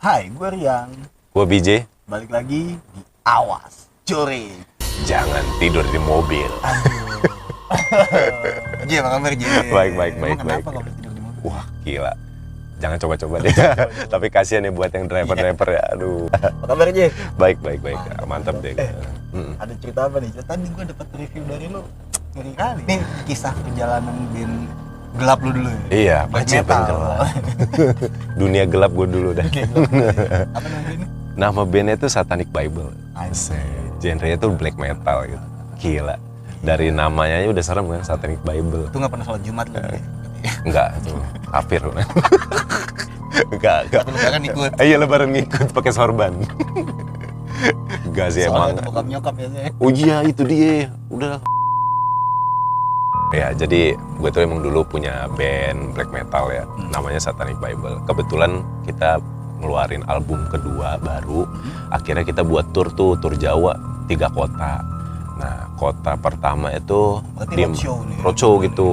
Hai, gue Rian. Gua BJ. Balik lagi di Awas Curi. Jangan tidur di mobil. J, apa kabar J? Baik. Kenapa kamu tidur di mobil? Wah, gila. Jangan coba-coba deh. Tapi kasihan ya buat yang driver-driver ya. Aduh. Apa kabar J? Baik. Mantap deh. Ada cerita apa nih? Tadi gue dapat review dari lu. Ngeri kali. Nih kisah perjalanan band gelap lu dulu ya? Iya, Black pasti metal. gelap. Dunia gelap gue dulu dah. Apa namanya ini? Nama bandnya itu Satanic Bible. Asik. Genre-nya tuh black metal gitu. Gila. Dari namanya aja udah serem kan, Satanic Bible. Itu gak pernah sholat Jumat lu ya? Enggak, tuh kafir. Enggak. Tapi lebaran ikut. Iya, lebaran ngikut pakai sorban. Enggak sih emang. Soalnya bokap nyokap biasanya. Oh iya, itu dia. Udah. Ya, jadi gue tuh emang dulu punya band black metal ya, namanya Satanic Bible. Kebetulan kita ngeluarin album kedua baru, akhirnya kita buat tur Jawa, 3 kota. Nah, kota pertama itu Berarti di roadshow nih. roadshow gitu,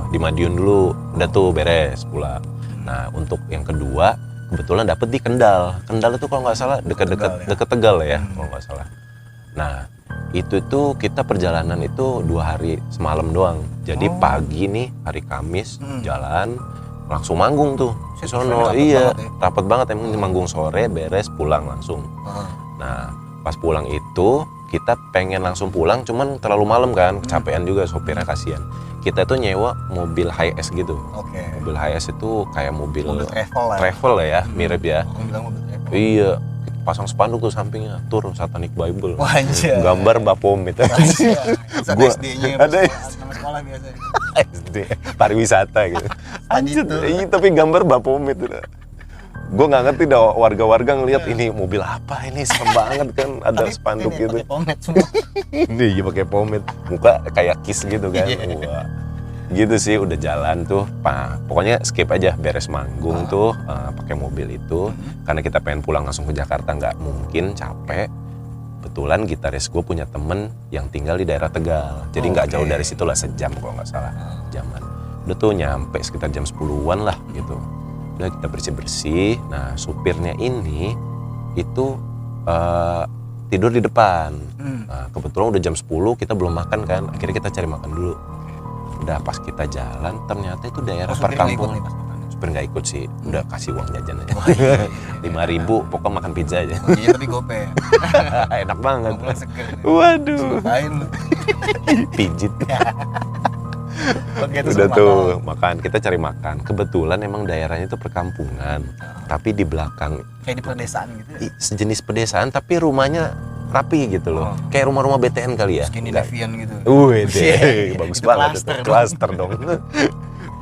di Madiun dulu, udah tuh beres pulang. Nah, untuk yang kedua kebetulan dapet di Kendal. Kendal itu kalau nggak salah deket Tegal ya, kalau nggak salah. Nah, itu tuh kita perjalanan itu 2 hari semalam doang. Jadi pagi nih hari Kamis jalan langsung manggung tuh di sono. Iya, rapet banget emang manggung sore beres pulang langsung. Nah, pas pulang itu kita pengen langsung pulang cuman terlalu malam kan, kecapean juga sopirnya kasihan. Kita tuh nyewa mobil high-S gitu. Oke. Mobil high-S itu kayak mobil travel lah ya, mirip ya. Orang bilang mobil travel. Iya, pasang spanduk tuh sampingnya, tur Satanic Bible. Wah, anjay. Gambar Bapomit. Gua SD-nya ada nama sekolah biasanya. SD pariwisata gitu. Anjir, iya, tapi gambar Bapomit. Gue nggak ngerti dah warga-warga ngelihat ini mobil apa ini, serem banget kan, ada spanduk gitu. Pakai pomade semua. Ini iya pakai pomade, muka kayak Kiss gitu kan. Wah. Gitu sih, udah jalan tuh, pokoknya skip aja, beres manggung tuh pakai mobil itu, karena kita pengen pulang langsung ke Jakarta, nggak mungkin, capek. Kebetulan gitaris gue punya temen yang tinggal di daerah Tegal, jadi nggak jauh dari situ lah, sejam kalau nggak salah jaman. Udah tuh nyampe sekitar jam 10-an lah gitu. Udah kita bersih-bersih. Nah, supirnya ini itu tidur di depan. Nah, kebetulan udah jam 10, kita belum makan kan, akhirnya kita cari makan dulu. Udah pas kita jalan ternyata itu daerah perkampungan. Supir nggak ikut sih, udah kasih uang jajan aja. 5.000, pokoknya makan pizza aja. Iya, tapi gope. Enak banget. Seger. Waduh. Lain lu. Pijit. Oke, Udah tuh makan, kita cari makan. Kebetulan emang daerahnya itu perkampungan, tapi di belakang kayak di pedesaan gitu ya? sejenis pedesaan tapi rumahnya rapi gitu loh. Kayak rumah-rumah BTN kali ya. Scandinavian gitu. Deh, bagus Itu banget cluster itu. Cluster dong.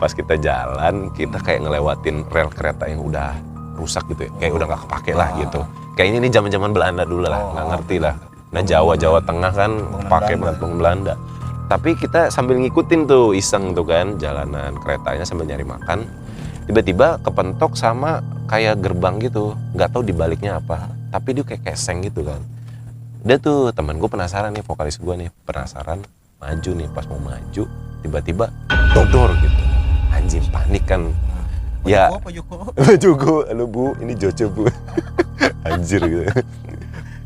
Pas kita jalan, kita kayak ngelewatin rel kereta yang udah rusak gitu ya. Kayak udah nggak kepake lah gitu. Kayaknya ini zaman-zaman Belanda dulu lah, nggak ngerti lah. Nah, Jawa Tengah kan pakai banget Belanda. Tapi kita sambil ngikutin tuh, iseng tuh kan, jalanan keretanya sambil nyari makan. Tiba-tiba kepentok sama kayak gerbang gitu, nggak tahu dibaliknya apa. Tapi dia kayak keseng gitu kan. Udah tuh temen gue penasaran nih, vokalis gue nih penasaran, maju nih, pas mau maju tiba-tiba dodor gitu. Anjing, panik kan. Ya, Joko, halo Bu, ini Jojo Bu. Anjir gitu.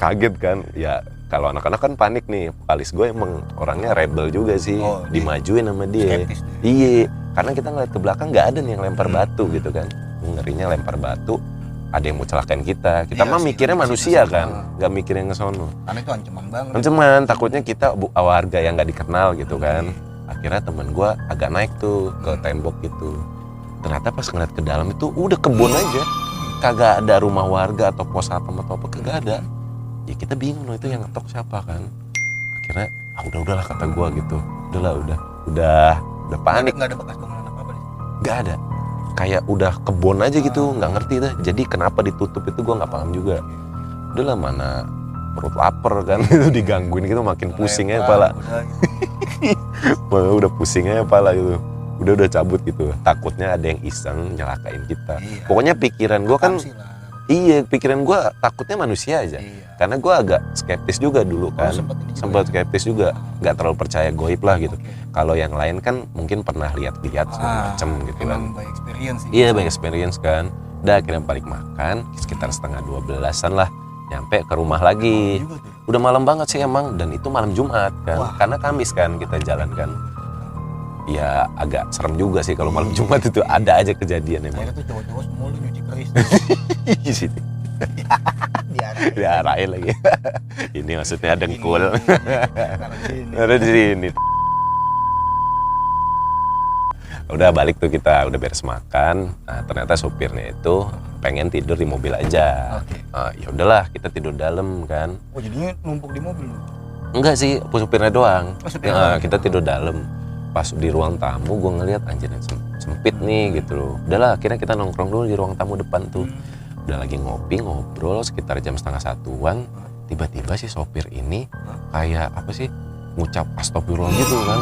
Kaget kan, ya kalau anak-anak kan panik nih. Vokalis gue emang orangnya rebel juga sih, dimajuin sama dia. Iya, karena kita ngeliat ke belakang nggak ada nih yang lempar batu gitu kan. Ngerinya lempar batu, ada yang mau celakain kita mah mikirnya manusia kan, nggak mikirin ke sono. Karena itu ancaman banget. Ancaman, takutnya kita warga yang nggak dikenal gitu kan. Akhirnya temen gue agak naik tuh ke tembok gitu. Ternyata pas ngeliat ke dalam itu udah kebun aja, kagak ada rumah warga atau pos apa kagak ada. Ya kita bingung loh, itu yang ngetok siapa kan. Akhirnya udahlah kata gue gitu. Udah panik. Nggak ada bekas bangunan apa-apa nih? Nggak ada. Kayak udah kebun aja gitu, nggak ngerti dah. Jadi kenapa ditutup itu gue nggak paham juga. Udahlah, mana perut lapar kan, itu digangguin gitu makin pusingnya kepala. Udah pusingnya kepala gitu. Udah cabut gitu. Takutnya ada yang iseng nyelakain kita. Iya. Pokoknya pikiran gue kan, pikiran gue takutnya manusia aja. Iya. Karena gue agak skeptis juga dulu kan. Sempat skeptis juga, nggak terlalu percaya goib lah gitu. Kalau yang lain kan mungkin pernah lihat segala macem gitu kan. By experience. Iya, by experience kan. Udah akhirnya balik makan sekitar setengah 12-an lah, nyampe ke rumah lagi. Juga tuh. Udah malam banget sih emang, dan itu malam Jumat kan. Wah. Karena Kamis kan kita jalan kan. Ya agak serem juga sih kalau malam Jumat itu ada aja kejadian emang. Saya tuh cowok-cowok semua lu nyuci keris. Di situ Diarahin. diarahin lagi. Ini maksudnya dengkul. Taruh sini. Ada di sini. Udah balik tuh kita, udah beres makan. Nah, ternyata supirnya itu pengen tidur di mobil aja. Oke. Ya udahlah, kita tidur dalam kan. Oh jadinya numpuk di mobil lu? Enggak sih, supirnya doang. Oh, supirnya Ya, doang. kita tidur dalam. Pas di ruang tamu gue ngeliat anjir sempit nih gitu loh. Udahlah, akhirnya kita nongkrong dulu di ruang tamu depan tuh. Udah lagi ngopi, ngobrol sekitar jam 12:30-an. Tiba-tiba si sopir ini kayak apa sih, ngucap astagfirullah gitu kan.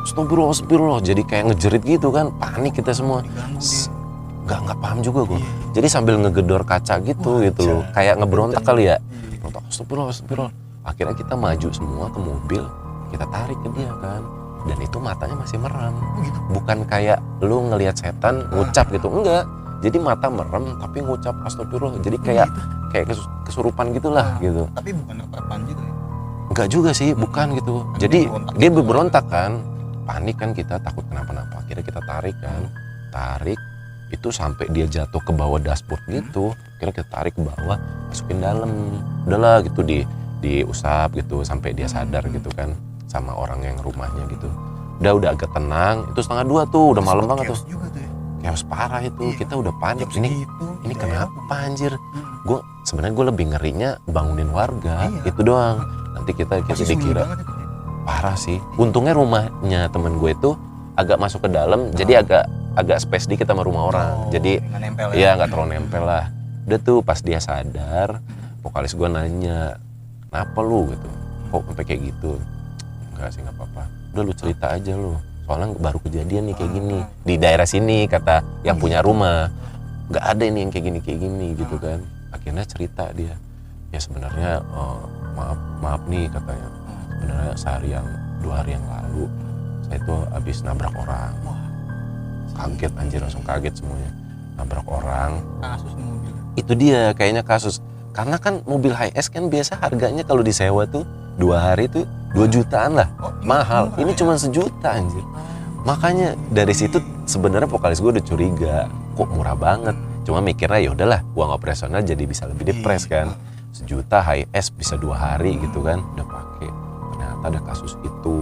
Astagfirullah, astagfirullah. Jadi kayak ngejerit gitu kan. Panik kita semua. Diganggu dia. Nggak paham juga gue. Jadi sambil ngegedor kaca gitu gitu loh. Kayak ngeberontak kali ya. Berontak, astagfirullah, astagfirullah. Akhirnya kita maju semua ke mobil. Kita tarik ke dia kan. Dan itu matanya masih merem. Oh gitu. Bukan kayak lu ngelihat setan ngucap gitu. Enggak. Jadi mata merem tapi ngucap astagfirullah. Jadi kayak kesurupan gitulah gitu. Tapi bukan ketapan juga ya? Enggak juga sih, bukan gitu. Kan Jadi berontak dia gitu. berontak kan. Panik kan kita, takut kenapa-napa. Akhirnya kita tarik kan. Tarik itu sampai dia jatuh ke bawah dashboard gitu. Akhirnya kita tarik ke bawah, masukin dalam. Udahlah gitu diusap gitu sampai dia sadar gitu kan, sama orang yang rumahnya gitu. Udah agak tenang. Itu 1:30 tuh, udah malam banget tuh. Chaos juga tuh ya? Chaos parah itu. Iya. Kita udah panik Jam ini. segitu, Ini kayak kenapa anjir? apa? Sebenarnya gue lebih ngerinya bangunin warga. Iya. Itu doang. Nanti kita Masih sunyi dikira banget itu ya? parah sih. Untungnya rumahnya temen gue itu agak masuk ke dalam, jadi agak space dikit sama rumah orang. Oh, Jadi nggak nempel ya nggak terlalu nempel lah. Udah tuh pas dia sadar, vokalis gue nanya, kenapa lu gitu? Kok sampai kayak gitu? Enggak sih, nggak apa-apa. Udah lu cerita aja lu. Soalnya baru kejadian nih kayak gini di daerah sini, kata yang punya rumah. Nggak ada ini yang kayak gini gitu kan. Akhirnya cerita dia. Ya sebenarnya maaf nih katanya. Sebenarnya 2 hari yang lalu saya itu habis nabrak orang. Kaget anjir, langsung kaget semuanya. Nabrak orang. Kasus mobil. Itu dia kayaknya kasus. Karena kan mobil high-S kan biasa harganya kalau disewa tuh 2 hari tuh 2 jutaan lah. Oh, Mahal. Ini ya? cuma 1 juta anjir. Makanya dari situ sebenarnya vokalis gue udah curiga, kok murah banget. Cuma mikirnya ya udahlah, uang operasional jadi bisa lebih depres kan. 1 juta high-S bisa 2 hari gitu kan, udah pakai. Ternyata ada kasus itu.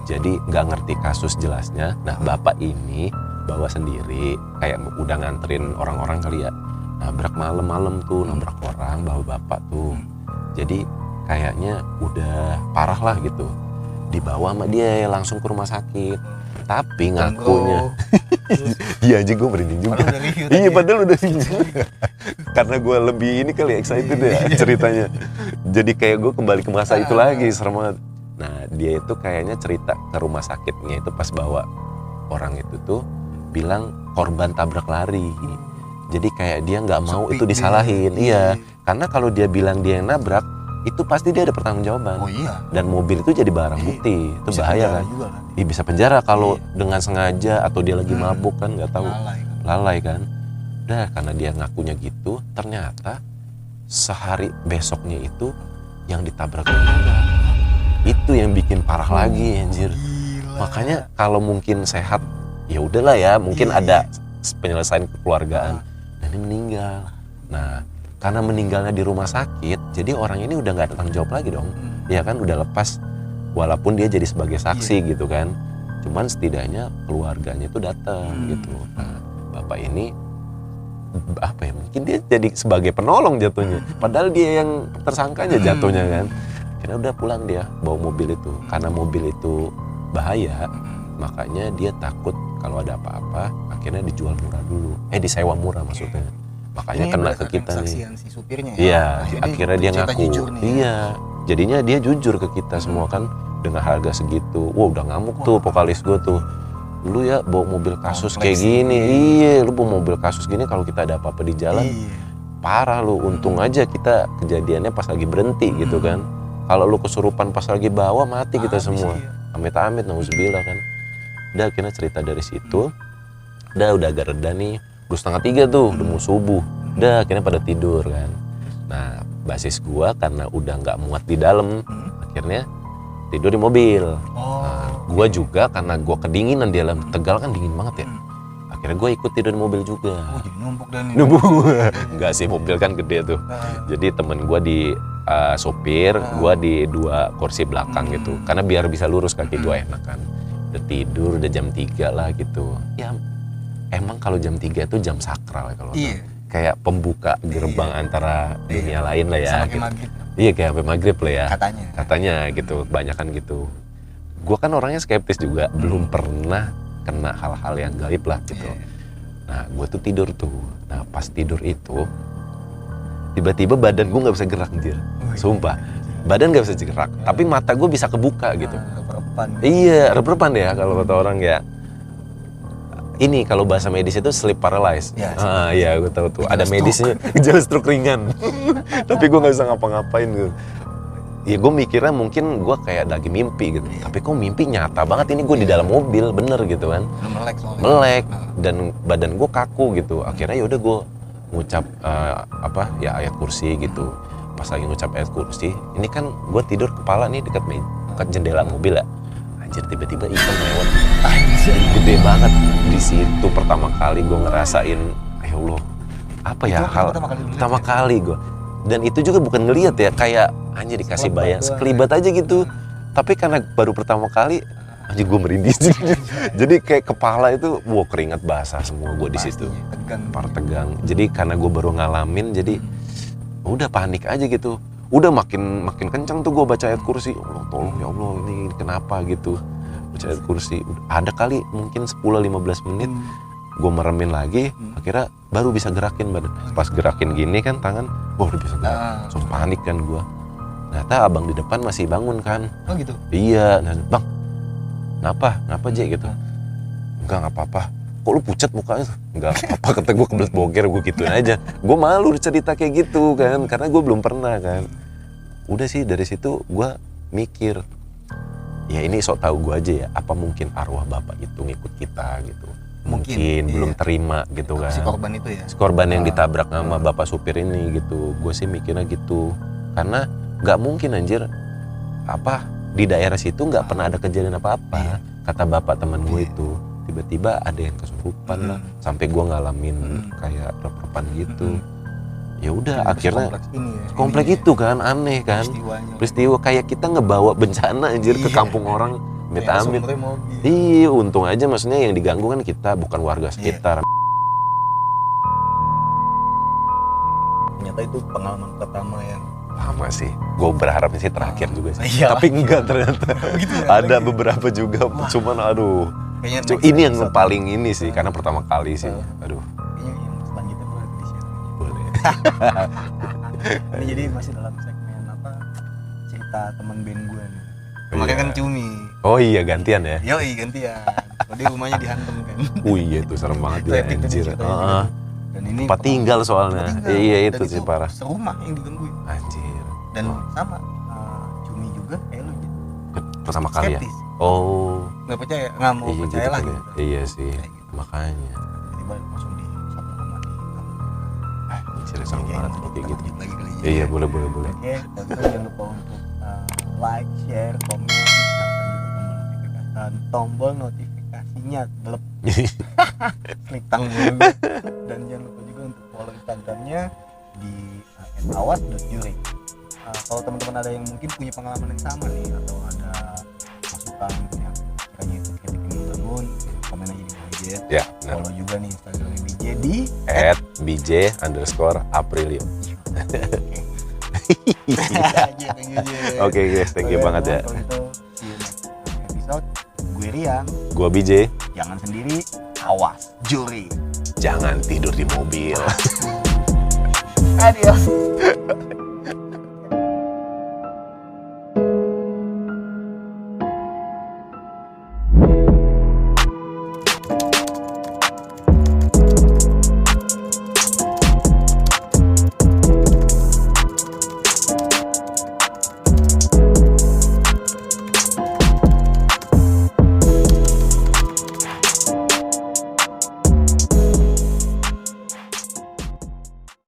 Jadi nggak ngerti kasus jelasnya. Nah bapak ini bawa sendiri, kayak udah nganterin orang-orang kali ya. Nabrak malam-malam tuh, nabrak orang, bawa bapak tuh. Jadi kayaknya udah parah lah gitu. Dibawa sama dia langsung ke rumah sakit. Tapi ngakunya, iya aja gue merinding juga. Padahal udah review tadi Iya ya? padahal udah review. Karena gue lebih ini kali excited ya ceritanya. Jadi kayak gue kembali ke masa itu lagi, serem banget. Nah dia itu kayaknya cerita ke rumah sakitnya itu pas bawa orang itu tuh bilang korban tabrak lari. Jadi kayak dia nggak mau Sepi itu disalahin. dia. Iya, karena kalau dia bilang dia yang nabrak, itu pasti dia ada pertanggungjawaban. Oh iya. Dan mobil itu jadi barang bukti. Itu Bisa bahaya penjara kan. juga kan. Iya bisa penjara kalau dengan sengaja atau dia lagi mabuk kan, nggak tahu. Lalai kan. Lalai kan. Udah karena dia ngakunya gitu, ternyata sehari besoknya itu yang ditabrak meninggal. Itu yang bikin parah lagi anjir. Gila. Makanya kalau mungkin sehat ya udahlah ya, mungkin ada penyelesaian kekeluargaan. Dan ini meninggal. Nah, karena meninggalnya di rumah sakit, jadi orang ini udah nggak ada tanggung jawab lagi dong. Ya kan udah lepas, walaupun dia jadi sebagai saksi gitu kan. Cuman setidaknya keluarganya itu datang gitu. Nah, bapak ini apa ya, mungkin dia jadi sebagai penolong jatuhnya. Padahal dia yang tersangkanya jatuhnya kan. Karena udah pulang dia bawa mobil itu. Karena mobil itu bahaya, makanya dia takut kalau ada apa-apa, akhirnya dijual murah dulu. Disewa murah maksudnya. Makanya Ini kena ke berdasarkan kita nih. kesaksian si supirnya ya? Iya, Jadi akhirnya dia cerita ngaku. jujur nih ya? Iya, jadinya dia jujur ke kita semua kan dengan harga segitu. Wah udah ngamuk tuh vokalis gue tuh. Lu ya bawa mobil kasus kayak Kompleks gini. ini. Iya, lu bawa mobil kasus gini kalau kita ada apa-apa di jalan. Iya. Parah lu, untung aja kita kejadiannya pas lagi berhenti gitu kan. Kalau lu kesurupan pas lagi bawa mati kita Habis semua. dia. Amit-amit nauzubillah kan. Udah akhirnya cerita dari situ. Udah agak reda nih. 2:30 tuh, udah mau subuh. Udah akhirnya pada tidur kan. Nah basis gua karena udah nggak muat di dalam, akhirnya tidur di mobil. Nah, gua juga karena gua kedinginan di dalam Tegal kan dingin banget ya. Akhirnya gua ikut tidur di mobil juga. Oh jadi numpuk dan Numpuk. Enggak sih, mobil kan gede tuh. Jadi temen gua di sopir, gua di 2 kursi belakang gitu. Karena biar bisa lurus kaki gua enak kan. Udah tidur, udah jam 3 lah gitu. Ya emang kalau jam 3 itu jam sakral ya kalau Iya. kayak pembuka gerbang antara dunia lain lah ya. Sama Gitu. kayak maghrib Iya kayak sampai maghrib lah ya. katanya Gitu, kebanyakan gitu. Gua kan orangnya skeptis juga, belum pernah kena hal-hal yang gaib lah gitu. Nah gue tuh tidur tuh. Nah pas tidur itu tiba-tiba badan gue nggak bisa gerak anjir. Sumpah badan nggak bisa gerak, tapi mata gue bisa kebuka gitu. Rep-repan. Iya, rep-repan ya kalau kata orang ya. Ini kalau bahasa medis itu sleep paralysis. Ya, iya, gue tahu tuh. Ada Gejala medisnya, gejala stroke ringan. Tapi gue nggak bisa ngapa-ngapain gitu. Ya gue mikirnya mungkin gue kayak lagi mimpi gitu. Tapi kok mimpi nyata banget ini gue di dalam mobil, bener gitu kan. Melek soalnya. Melek dan badan gue kaku gitu. Akhirnya yaudah gue ngucap ayat kursi gitu. Pas lagi ngucap ayat kursi, ini kan gue tidur kepala nih dekat jendela mobil ya. Anjir tiba-tiba ikan lewat. Anjir gede banget. Di situ pertama kali gue ngerasain, ya Allah, apa ya Itu hal pertama kali gue. Dan itu juga bukan ngeliat ya, kayak anjir dikasih bayang sekelibat aja gitu. Tapi karena baru pertama kali, anjir gue merinding. Jadi kayak kepala itu, keringat basah semua gue di situ. Tegang. Jadi karena gue baru ngalamin, jadi udah panik aja gitu. Udah makin kencang tuh gue baca ayat kursi. Allah tolong ya Allah ini kenapa gitu. Baca ayat kursi. Ada kali mungkin 10-15 menit gue meremin lagi. Akhirnya baru bisa gerakin badan. Pas gerakin gini kan tangan, udah bisa gerak. So panik kan gue. Ternyata abang di depan masih bangun kan. Oh gitu? Iya. Nah, bang, kenapa Jek gitu. Enggak apa-apa. Kok lu pucat mukanya? Enggak apa-apa, kata gue kebelet boker, gue gituin aja. Gue malu cerita kayak gitu kan, karena gue belum pernah kan. Udah sih dari situ gue mikir, ya ini sok tahu gue aja ya, apa mungkin arwah bapak itu ngikut kita gitu. Mungkin belum terima gitu kan. Si korban itu ya? Si korban yang ditabrak sama bapak supir ini gitu. Gue sih mikirnya gitu. Karena gak mungkin anjir, di daerah situ gak pernah ada kejadian apa-apa. Kata bapak teman gue itu. Tiba-tiba ada yang kesurupan lah, sampai gue ngalamin kayak rep-repan gitu. Ya udah akhirnya komplek itu kan aneh kan, peristiwa kayak kita ngebawa bencana anjir ke kampung orang, amit-amit. Iya untung aja maksudnya yang diganggu kan kita, bukan warga sekitar. Ternyata itu pengalaman pertama yang lama sih, gue berharap sih terakhir juga sih. Tapi enggak ternyata. Ada beberapa juga, cuman aduh. Ini yang paling ini sih, karena pertama kali sih. Aduh. Kayaknya yang selanjutnya boleh di-share. Boleh. Ini jadi masih dalam segmen cerita teman band gue nih. Kemarin kan Cumi. Oh iya gantian ya. Yoi gantian. Tadi rumahnya dihantam kan. Iya itu serem banget ya anjir. Dan ini tempat tinggal soalnya. Iya itu sih parah. Serumah yang digangguin. Anjir. Dan sama Cumi juga kayak lu gitu. Pertama kali ya. Oh. Nggak percaya, nggak mau percaya gitu lah gitu. gitu. Iya sih, gitu. Makanya. Tiba-tiba langsung di satu rumah di Anjir serem banget kayak gitu. Lagi kali ya. Iya boleh. Oke, kalau gitu jangan lupa untuk like, share, komen, dan tombol notifikasinya delep. Klik tombol. Dan jangan lupa juga untuk follow Instagramnya di @awas.juri. Kalau teman-teman ada yang mungkin punya pengalaman yang sama nih atau ada masukan yang kiranya itu kritik yang membangun, komen aja di BJ. Ya, follow juga nih Instagramnya BJ di @bj_aprilio. Oke guys, thank you banget ya. Kalau gitu, see you next episode. Gue Rian, gue BJ. Jangan sendiri, awas, juri. Jangan tidur di mobil. Adios.